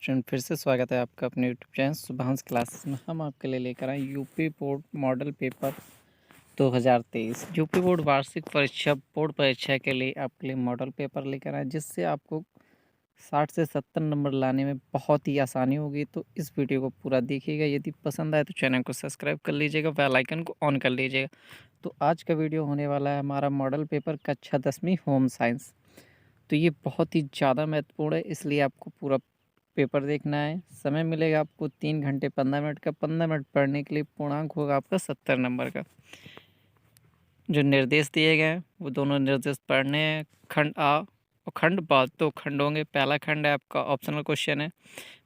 Student फिर से स्वागत है आपका अपने यूट्यूब चैनल सुभांश क्लासेस में। हम आपके लिए लेकर आए UP board model paper 2023 UP board वार्षिक परीक्षा बोर्ड परीक्षा के लिए आपके लिए मॉडल पेपर लेकर आए, जिससे आपको 60 से 70 नंबर लाने में बहुत ही आसानी होगी। तो इस वीडियो को पूरा देखिएगा। यदि पसंद आए तो चैनल को सब्सक्राइब कर लीजिएगा, बेल आइकन को ऑन कर लीजिएगा। तो आज का वीडियो होने वाला है हमारा मॉडल पेपर कक्षा 10वीं होम साइंस। तो ये बहुत ही ज़्यादा महत्वपूर्ण है, इसलिए आपको पूरा पेपर देखना है। समय मिलेगा आपको 3 घंटे 15 मिनट का। 15 मिनट पढ़ने के लिए पूर्णांक होगा आपका 70 नंबर का। जो निर्देश दिए गए हैं वो दोनों निर्देश पढ़ने हैं। खंड आ और खंड बा, 2 खंड होंगे। पहला खंड है आपका ऑप्शनल क्वेश्चन है।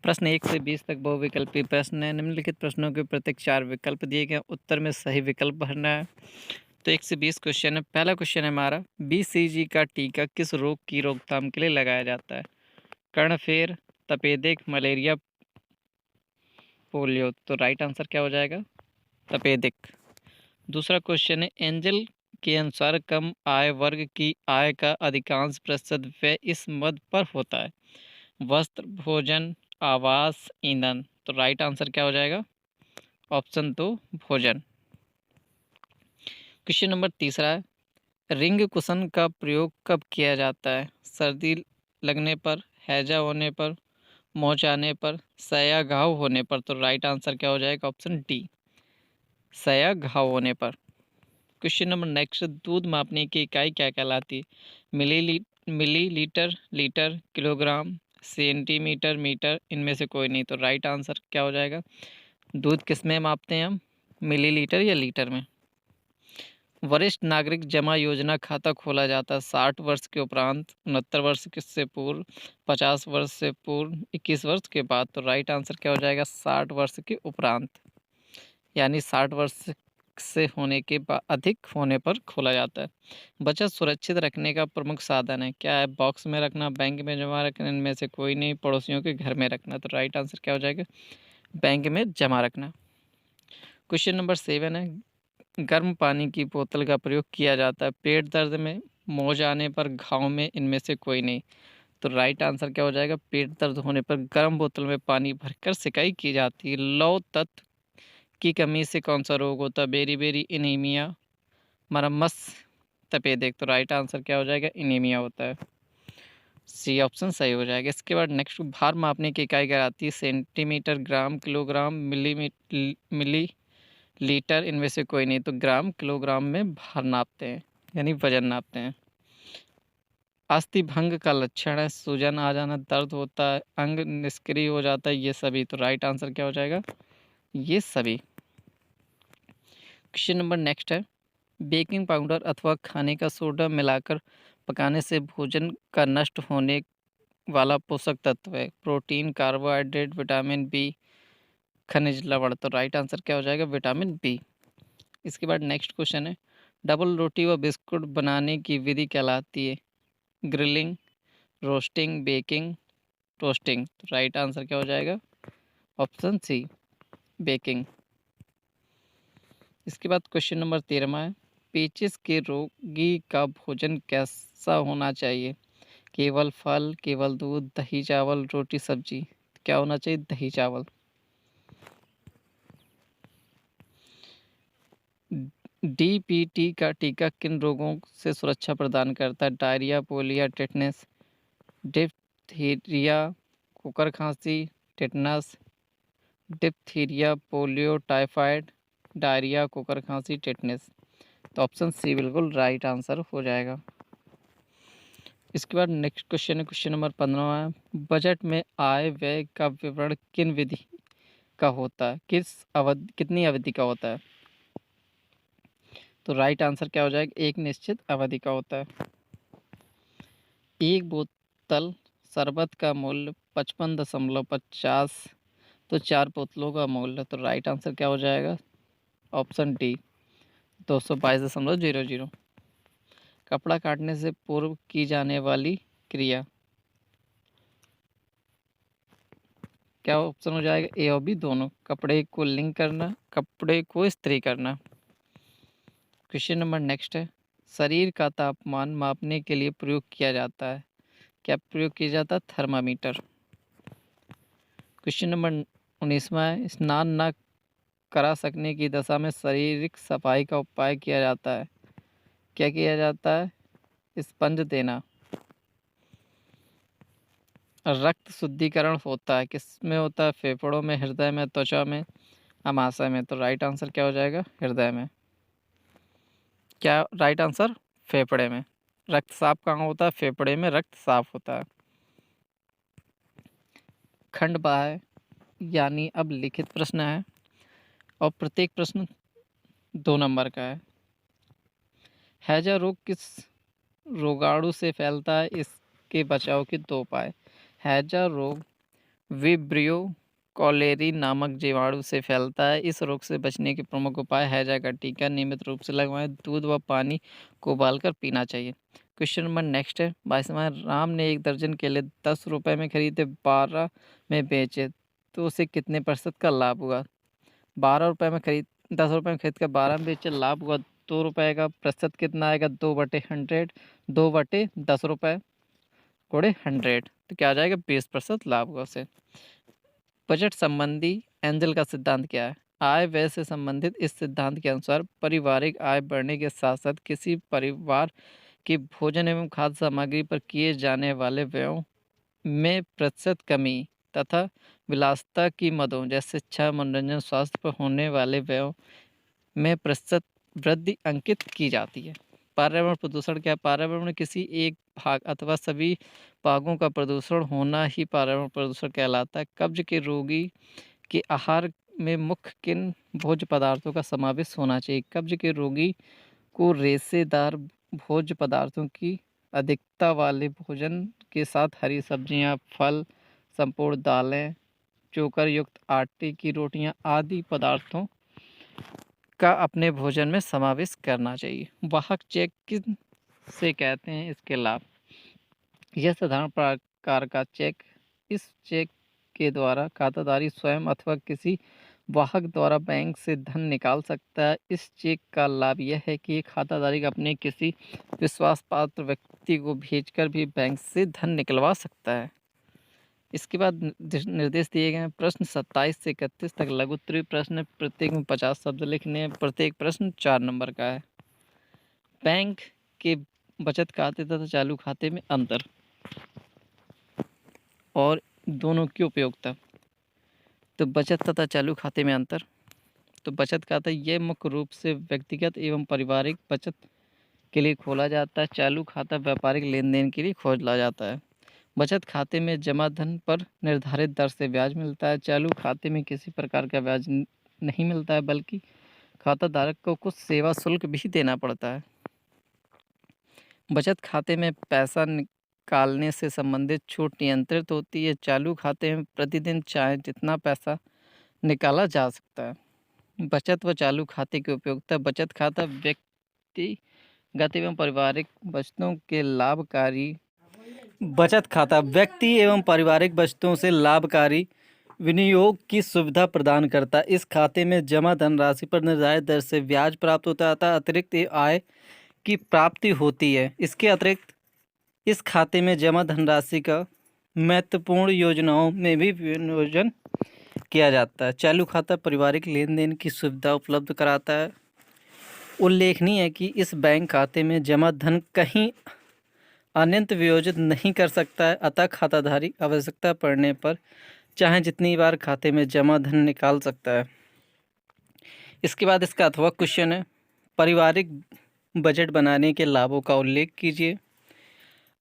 प्रश्न 1 से 20 तक बहुविकल्पीय प्रश्न है। निम्नलिखित प्रश्नों के प्रत्येक 4 विकल्प दिए गए, उत्तर में सही विकल्प भरना है। तो 1 से 20 क्वेश्चन है। पहला क्वेश्चन है हमारा, BCG का टीका किस रोग की रोकथाम के लिए लगाया जाता है? कर्णफेर, तपेदिक, मलेरिया, पोलियो। तो राइट आंसर क्या हो जाएगा? तपेदिक। दूसरा क्वेश्चन है, एंजल के अनुसार कम आय वर्ग की आय का अधिकांश प्रतिशत व्यय इस मद पर होता है? वस्त्र, भोजन, आवास, ईंधन। तो राइट आंसर क्या हो जाएगा? ऑप्शन 2 भोजन। क्वेश्चन नंबर तीसरा है, रिंग कुशन का प्रयोग कब किया जाता है? सर्दी लगने पर, हैजा होने पर, मोच आने पर, सया घाव होने पर। तो राइट आंसर क्या हो जाएगा? ऑप्शन डी सया घाव होने पर। क्वेश्चन नंबर नेक्स्ट, दूध मापने की इकाई क्या कहलाती है? Millilitre, litre, kilogram, centimetre, metre. इनमें से कोई नहीं। तो राइट आंसर क्या हो जाएगा? दूध किस में मापते हैं हम? मिलीलीटर या लीटर में। वरिष्ठ नागरिक जमा योजना खाता खोला जाता है 60 वर्ष के उपरांत, 69 वर्ष से पूर्व, 50 वर्ष से पूर्व, 21 वर्ष के बाद। तो राइट आंसर क्या हो जाएगा? 60 वर्ष के उपरांत, यानी 60 वर्ष से होने के अधिक होने पर खोला जाता है। बचत सुरक्षित रखने का प्रमुख साधन है? क्या है? बॉक्स में रखना, बैंक में जमा रखना। इनमें से कोई नहीं। पड़ोसियों के घर में रखना। तो राइट आंसर क्या हो जाएगा? बैंक में जमा रखना। क्वेश्चन नंबर 7 है, गर्म पानी की बोतल का प्रयोग किया जाता है पेट दर्द में, मोच आने पर, घाव में। इनमें से कोई नहीं। तो राइट आंसर क्या हो जाएगा? पेट दर्द होने पर गर्म बोतल में पानी भरकर सिकाई की जाती है। लौह तत्व की कमी से कौन सा रोग होता है? बेरी बेरी, एनीमिया, मरम्मस, तपेदिक। तो राइट आंसर क्या हो जाएगा? एनीमिया होता है। सी ऑप्शन सही हो जाएगा। इसके बाद नेक्स्ट, भार मापने की इकाई क्या आती है? सेंटीमीटर, ग्राम, किलोग्राम, मिली लीटर। इनमें से कोई नहीं। तो ग्राम किलोग्राम में भार नापते हैं, यानी वजन नापते हैं। अस्थि भंग का लक्षण है? सूजन आ जाना, दर्द होता है, अंग निष्क्रिय हो जाता है, ये सभी। तो राइट आंसर क्या हो जाएगा? ये सभी। क्वेश्चन नंबर नेक्स्ट है, बेकिंग पाउडर अथवा खाने का सोडा मिलाकर पकाने से भोजन का नष्ट होने वाला पोषक तत्व है? प्रोटीन, कार्बोहाइड्रेट, विटामिन बी, खनिज लवण। तो राइट आंसर क्या हो जाएगा? Vitamin B. इसके बाद नेक्स्ट क्वेश्चन है, डबल रोटी व बिस्कुट बनाने की विधि कहलाती है? Grilling, roasting, baking, toasting. तो राइट आंसर क्या हो जाएगा? Option C baking. इसके बाद क्वेश्चन नंबर 13 है, पेचिस के रोगी का भोजन कैसा होना चाहिए? केवल फल, केवल दूध, दही चावल, रोटी सब्जी। क्या होना चाहिए? दही चावल। DPT का टीका किन रोगों से सुरक्षा प्रदान करता है? डायरिया, पोलियो, टेटनस, डिप्थीरिया, कुकर खांसी, tetanus, diphtheria, polio, typhoid, diarrhoea, कुकर खांसी, टेटनस। तो ऑप्शन सी बिल्कुल राइट आंसर हो जाएगा। इसके बाद नेक्स्ट क्वेश्चन है, क्वेश्चन नंबर 15 है, बजट में आय व्यय का विवरण किन विधि का होता है? कितनी अवधि का होता है? तो राइट आंसर क्या हो जाएगा? एक निश्चित अवधि का होता है। एक बोतल शरबत का मूल्य 55.50, तो 4 बोतलों का मूल्य। तो राइट आंसर क्या हो जाएगा? Option D 222.00। कपड़ा काटने से पूर्व की जाने वाली क्रिया, क्या ऑप्शन हो जाएगा? ए और बी दोनों। कपड़े को लिंक करना, कपड़े को इस्त्री करना। क्वेश्चन नंबर नेक्स्ट है, शरीर का तापमान मापने के लिए प्रयोग किया जाता है? क्या प्रयोग किया जाता है? थर्मामीटर। क्वेश्चन नंबर 19वां है, स्नान न करा सकने की दशा में शारीरिक सफाई का उपाय किया जाता है। क्या किया जाता है? स्पंज देना। रक्त शुद्धिकरण होता है, किस में होता है? फेफड़ों में, हृदय में, त्वचा में, अमाशय में। तो राइट आंसर क्या हो जाएगा? हृदय में। क्या राइट आंसर? फेफड़े में। रक्त साफ कहाँ होता है? फेफड़े में रक्त साफ होता है। खंड बाह्य यानी अब लिखित प्रश्न है और प्रत्येक प्रश्न 2 नंबर का है। हैजा रोग किस रोगाणु से फैलता है? इसके बचाव के 2 उपाय। हैजा रोग विब्रियो कॉलेरी नामक जीवाणु से फैलता है। इस रोग से बचने के प्रमुख उपाय। हैजा का टीका नियमित रूप से लगवाएं। दूध व पानी को उबालकर पीना चाहिए। क्वेश्चन नंबर नेक्स्ट है 22वां। राम ने 1 दर्जन केले 10 रुपए में खरीदे, 12 में बेचे तो उसे कितने % का लाभ हुआ? 12 रुपए में खरीद 10 रुपए में खरीद कर 12 में बेचे, लाभ हुआ 2 रुपए का। प्रतिशत कितना आएगा? 2/100, 2/10 रुपए गुणे 100, तो क्या आ जाएगा? 20% लाभ हुआ उसे। बजट संबंधी एंजल का सिद्धांत क्या है? आय व्यय से संबंधित इस सिद्धांत के अनुसार पारिवारिक आय बढ़ने के साथ साथ किसी परिवार की भोजन एवं खाद्य सामग्री पर किए जाने वाले व्ययों में प्रतिशत कमी तथा विलासिता की मदों जैसे शिक्षा, मनोरंजन, स्वास्थ्य पर होने वाले व्ययों में प्रतिशत वृद्धि अंकित की जाती है। पर्यावरण प्रदूषण क्या है? पर्यावरण में किसी एक भाग अथवा सभी भागों का प्रदूषण होना ही पर्यावरण प्रदूषण कहलाता है। कब्ज के रोगी के आहार में मुख्य किन भोज्य पदार्थों का समावेश होना चाहिए? कब्ज के रोगी को रेशेदार भोज्य पदार्थों की अधिकता वाले भोजन के साथ हरी सब्जियां, फल, संपूर्ण दालें, चोकर युक्त आटे की रोटियां आदि पदार्थों का अपने भोजन में समावेश करना चाहिए। वाहक चेक किन से कहते हैं? इसके लाभ। यह साधारण प्रकार का चेक। इस चेक के द्वारा खाताधारी स्वयं अथवा किसी वाहक द्वारा बैंक से धन निकाल सकता है। इस चेक का लाभ यह है कि खाताधारी अपने किसी विश्वास पात्र व्यक्ति को भेजकर भी बैंक से धन निकलवा सकता है। इसके बाद निर्देश दिए गए हैं। प्रश्न 27 से 31 तक लघु उत्तरीय प्रश्न, प्रत्येक में 50 शब्द लिखने हैं। प्रत्येक प्रश्न 4 नंबर का है। बैंक के बचत खाते तथा चालू खाते में अंतर और दोनों की उपयोगिता। तो बचत तथा चालू खाते में अंतर। तो बचत खाता ये मुख्य रूप से व्यक्तिगत एवं पारिवारिक बचत के लिए खोला जाता है। चालू खाता व्यापारिक लेन देन के लिए खोला जाता है। बचत खाते में जमा धन पर निर्धारित दर से ब्याज मिलता है। चालू खाते में किसी प्रकार का ब्याज नहीं मिलता है, बल्कि खाता धारक को कुछ सेवा शुल्क भी देना पड़ता है। बचत खाते में पैसा निकालने से संबंधित छूट नियंत्रित होती है। चालू खाते में प्रतिदिन चाहे जितना पैसा निकाला जा सकता है। बचत व चालू खाते की उपयोगिता। बचत खाता व्यक्तिगत एवं पारिवारिक बचतों के लाभकारी बचत खाता व्यक्ति एवं पारिवारिक बचतों से लाभकारी विनियोग की सुविधा प्रदान करता है। इस खाते में जमा धनराशि पर निर्धारित दर से ब्याज प्राप्त होता है, अतिरिक्त आय की प्राप्ति होती है। इसके अतिरिक्त इस खाते में जमा धनराशि का महत्वपूर्ण योजनाओं में भी विनियोजन किया जाता है। चालू खाता पारिवारिक लेन देन की सुविधा उपलब्ध कराता है। उल्लेखनीय है कि इस बैंक खाते में जमा धन कहीं अन्यत्र वियोजित नहीं कर सकता है, अतः खाताधारी आवश्यकता पड़ने पर चाहे जितनी बार खाते में जमा धन निकाल सकता है। इसके बाद इसका अथवा क्वेश्चन है, पारिवारिक बजट बनाने के लाभों का उल्लेख कीजिए।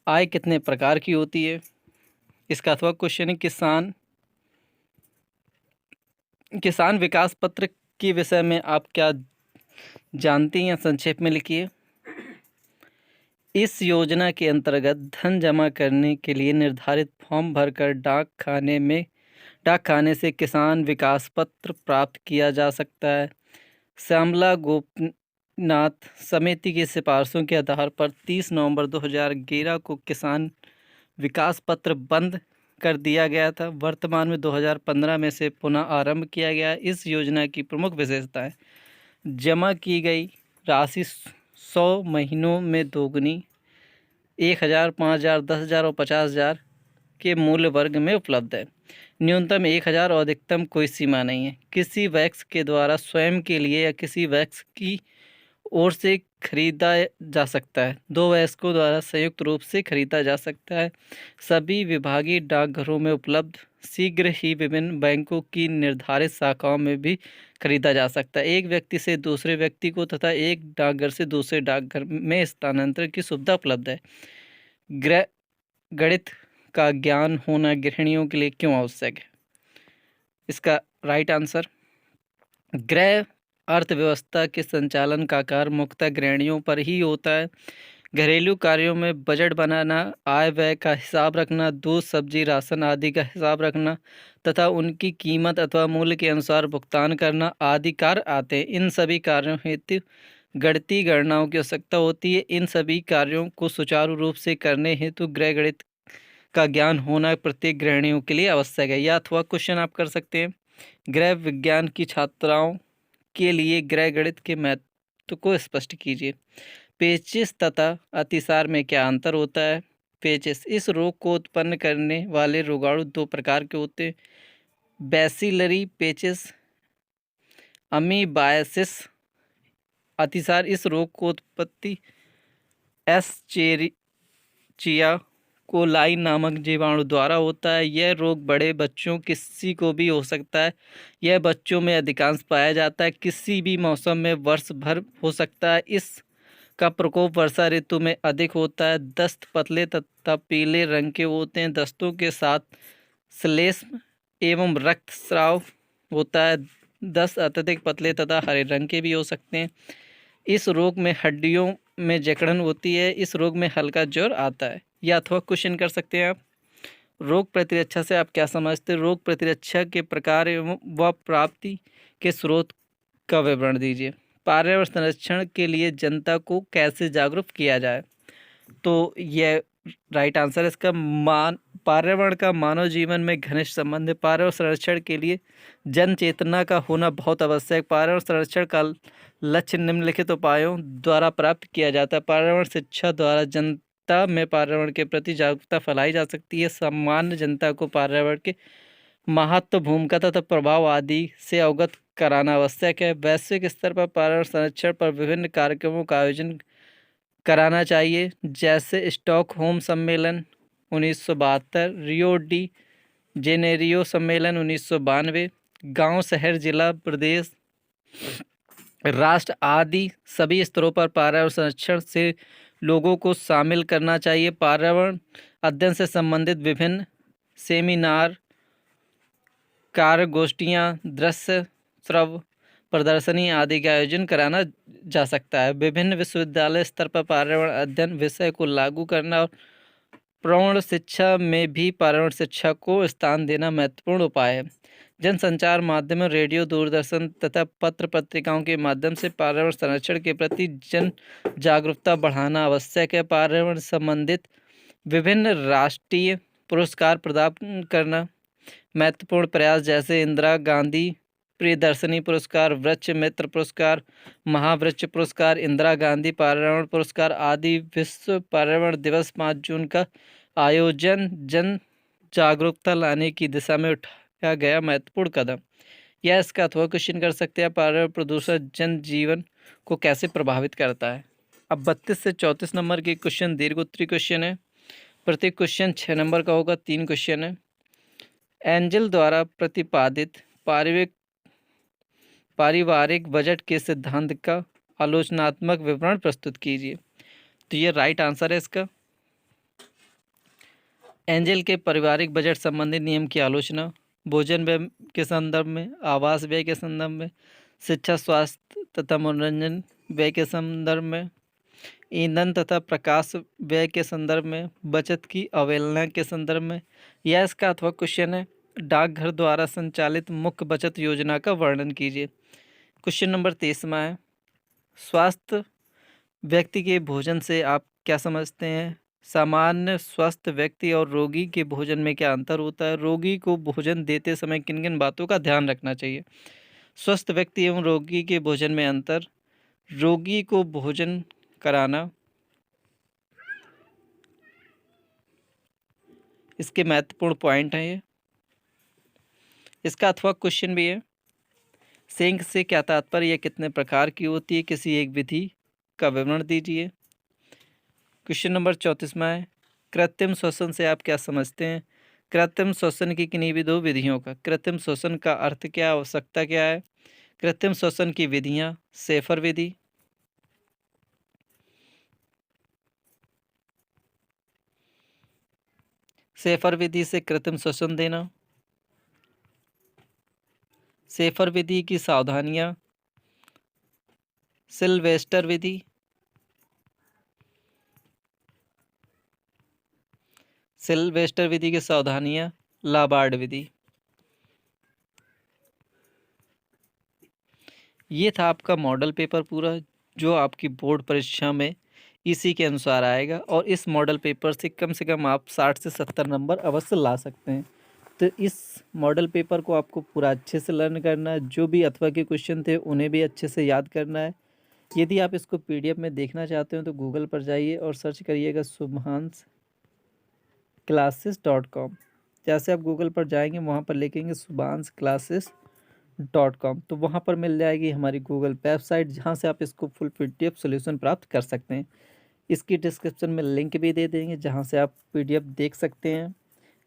आय कितने प्रकार की होती है? इसका अथवा क्वेश्चन है, किसान विकास पत्र के विषय में आप क्या जानती हैं? संक्षेप में लिखिए। इस योजना के अंतर्गत धन जमा करने के लिए निर्धारित फॉर्म भरकर डाकखाने से किसान विकास पत्र प्राप्त किया जा सकता है। श्यामला गोपनाथ समिति की सिफारिशों के आधार पर 30 नवंबर 2011 को किसान विकास पत्र बंद कर दिया गया था। वर्तमान में 2015 में से पुनः आरंभ किया गया। इस योजना की प्रमुख विशेषताएं: जमा की गई राशि 100 महीनों में दोगुनी 1000, 5000, 10,000 और 50,000 के मूल्य वर्ग में उपलब्ध है। न्यूनतम 1000 और अधिकतम कोई सीमा नहीं है। किसी वैक्स के द्वारा स्वयं के लिए या किसी वैक्स की ओर से खरीदा जा सकता है। 2 वयस्कों द्वारा संयुक्त रूप से खरीदा जा सकता है। सभी विभागीय डाकघरों में उपलब्ध, शीघ्र ही विभिन्न बैंकों की निर्धारित शाखाओं में भी खरीदा जा सकता है। एक व्यक्ति से दूसरे व्यक्ति को तथा एक डाकघर से दूसरे डाकघर में स्थानांतरण की सुविधा उपलब्ध है। गणित का ज्ञान होना गृहिणियों के लिए क्यों आवश्यक है? इसका राइट आंसर, गृह अर्थव्यवस्था के संचालन का कार्य मुख्यतः गृहिणियों पर ही होता है। घरेलू कार्यों में बजट बनाना, आय व्यय का हिसाब रखना, दूध सब्जी राशन आदि का हिसाब रखना तथा उनकी कीमत अथवा मूल्य के अनुसार भुगतान करना आदि कार्य आते हैं। इन सभी कार्यों हेतु गणितीय गणनाओं की आवश्यकता होती है। इन सभी कार्यों को सुचारू रूप से करने हेतु गृह गणित का ज्ञान होना प्रत्येक गृहिणियों के लिए आवश्यक है। या अथवा क्वेश्चन आप कर सकते हैं, गृह विज्ञान की छात्राओं के लिए गृह गणित के महत्व को स्पष्ट कीजिए। पेचिश तथा अतिसार में क्या अंतर होता है? पेचिश, इस रोग को उत्पन्न करने वाले रोगाणु 2 प्रकार के होते हैं, बैसिलरी पेचिश, अमीबायसिस। अतिसार, इस रोग को उत्पत्ति एस्चेरिचिया कोलाई नामक जीवाणु द्वारा होता है। यह रोग बड़े बच्चों किसी को भी हो सकता है। यह बच्चों में अधिकांश पाया जाता है, किसी भी मौसम में वर्ष भर हो सकता है। इसका प्रकोप वर्षा ऋतु में अधिक होता है। दस्त पतले तथा पीले रंग के होते हैं। दस्तों के साथ श्लेष्म एवं रक्तस्राव होता है। दस्त अत्यधिक पतले तथा हरे रंग के भी हो सकते हैं। इस रोग में हड्डियों में जकड़न होती है। इस रोग में हल्का ज्वर आता है। या अथवा क्वेश्चन कर सकते हैं आप, रोग प्रतिरक्षा से आप क्या समझते हैं? रोग प्रतिरक्षा के प्रकार एवं व प्राप्ति के स्रोत का विवरण दीजिए। पर्यावरण संरक्षण के लिए जनता को कैसे जागरूक किया जाए? तो यह राइट आंसर है इसका। पर्यावरण का मानव जीवन में घनिष्ठ संबंध है। पर्यावरण संरक्षण के लिए जन चेतना का होना बहुत आवश्यक। पर्यावरण संरक्षण का लक्ष्य निम्नलिखित उपायों द्वारा प्राप्त किया जाता है। पर्यावरण शिक्षा द्वारा जनता में पर्यावरण के प्रति जागरूकता फैलाई जा सकती है। सामान्य जनता को पर्यावरण के महत्व, भूमिका तथा प्रभाव आदि से अवगत कराना आवश्यक है। वैश्विक स्तर पर पर्यावरण संरक्षण पर विभिन्न कार्यक्रमों का आयोजन कराना चाहिए, जैसे स्टॉकहोम सम्मेलन 1972, रियो डी जेनेरियो सम्मेलन 1992, गांव शहर जिला प्रदेश राष्ट्र आदि सभी स्तरों पर पर्यावरण संरक्षण से लोगों को शामिल करना चाहिए। पर्यावरण अध्ययन से संबंधित विभिन्न सेमिनार, कार्यगोष्ठियाँ, दृश्य श्रव्य प्रदर्शनी आदि का आयोजन कराना जा सकता है। विभिन्न विश्वविद्यालय स्तर पर पर्यावरण अध्ययन विषय को लागू करना और प्रौढ़ शिक्षा में भी पर्यावरण शिक्षा को स्थान देना महत्वपूर्ण उपाय है। जनसंचार माध्यमों, रेडियो, दूरदर्शन तथा पत्र पत्रिकाओं के माध्यम से पर्यावरण संरक्षण के प्रति जन जागरूकता बढ़ाना आवश्यक है। पर्यावरण संबंधित विभिन्न राष्ट्रीय पुरस्कार प्रदान करना महत्वपूर्ण प्रयास, जैसे इंदिरा गांधी प्रियदर्शनी पुरस्कार, वृक्ष मित्र पुरस्कार, महावृक्ष पुरस्कार, इंदिरा गांधी पर्यावरण पुरस्कार आदि। विश्व पर्यावरण दिवस 5 जून का आयोजन जन जागरूकता लाने की दिशा में उठाया गया महत्वपूर्ण कदम। यह इसका अथवा क्वेश्चन कर सकते हैं, पर्यावरण प्रदूषण जन जीवन को कैसे प्रभावित करता है? अब 32 से 34 नंबर के क्वेश्चन दीर्घ उत्तरीय क्वेश्चन है। प्रत्येक क्वेश्चन 6 नंबर का होगा, 3 क्वेश्चन है। एंजल द्वारा प्रतिपादित पारिवारिक बजट के सिद्धांत का आलोचनात्मक विवरण प्रस्तुत कीजिए। तो ये राइट आंसर है इसका। एंजल के पारिवारिक बजट संबंधी नियम की आलोचना भोजन व्यय के संदर्भ में, आवास व्यय के संदर्भ में, शिक्षा, स्वास्थ्य तथा मनोरंजन व्यय के संदर्भ में, ईंधन तथा प्रकाश व्यय के संदर्भ में, बचत की अवहेलना के संदर्भ में। यह इसका अथवा क्वेश्चन है। डाकघर द्वारा संचालित मुख्य बचत योजना का वर्णन कीजिए। क्वेश्चन नंबर 23वां है, स्वास्थ्य व्यक्ति के भोजन से आप क्या समझते हैं? सामान्य स्वस्थ व्यक्ति और रोगी के भोजन में क्या अंतर होता है? रोगी को भोजन देते समय किन किन बातों का ध्यान रखना चाहिए? स्वस्थ व्यक्ति एवं रोगी के भोजन में अंतर, रोगी को भोजन कराना, इसके महत्वपूर्ण पॉइंट हैं ये। इसका अथवा क्वेश्चन भी है। सेंक से क्या तात्पर्य, यह कितने प्रकार की होती है, किसी एक विधि का विवरण दीजिए। क्वेश्चन नंबर 34वां है, कृत्रिम श्वसन से आप क्या समझते हैं। कृत्रिम श्वसन की किन्हीं भी दो विधियों का, कृत्रिम श्वसन का अर्थ क्या, आवश्यकता क्या है। कृत्रिम श्वसन की विधियां, शेफर विधि, शेफर विधि से कृत्रिम श्वसन देना, शेफर विधि की सावधानियां, सिल्वेस्टर विधि, सिल्वेस्टर विधि की सावधानियां, लाबार्ड विधि। ये था आपका मॉडल पेपर पूरा, जो आपकी बोर्ड परीक्षा में इसी के अनुसार आएगा, और इस मॉडल पेपर से कम आप 60 से 70 नंबर अवश्य ला सकते हैं। तो इस मॉडल पेपर को आपको पूरा अच्छे से लर्न करना है, जो भी अथवा के क्वेश्चन थे उन्हें भी अच्छे से याद करना है। यदि आप इसको PDF में देखना चाहते हो तो गूगल पर जाइए और सर्च करिएगा subhansclasses.com। जैसे आप गूगल पर जाएंगे वहाँ पर लिखेंगे subhansclasses.com, तो वहाँ पर मिल जाएगी हमारी गूगल वेबसाइट, जहाँ से आप इसको फुल PDF सॉल्यूशन प्राप्त कर सकते हैं। इसकी डिस्क्रिप्शन में लिंक भी दे देंगे, जहाँ से आप PDF देख सकते हैं।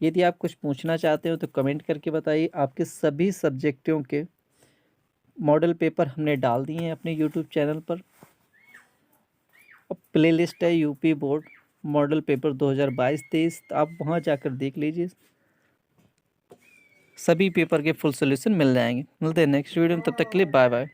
यदि आप कुछ पूछना चाहते हो तो कमेंट करके बताइए। आपके सभी सब्जेक्टों के मॉडल पेपर हमने डाल दिए हैं अपने यूट्यूब चैनल पर, और प्लेलिस्ट है यूपी बोर्ड मॉडल पेपर 2022-23, आप वहाँ जाकर देख लीजिए, सभी पेपर के फुल सॉल्यूशन मिल जाएंगे। मिलते हैं नेक्स्ट वीडियो में, तब तक के लिए बाय बाय।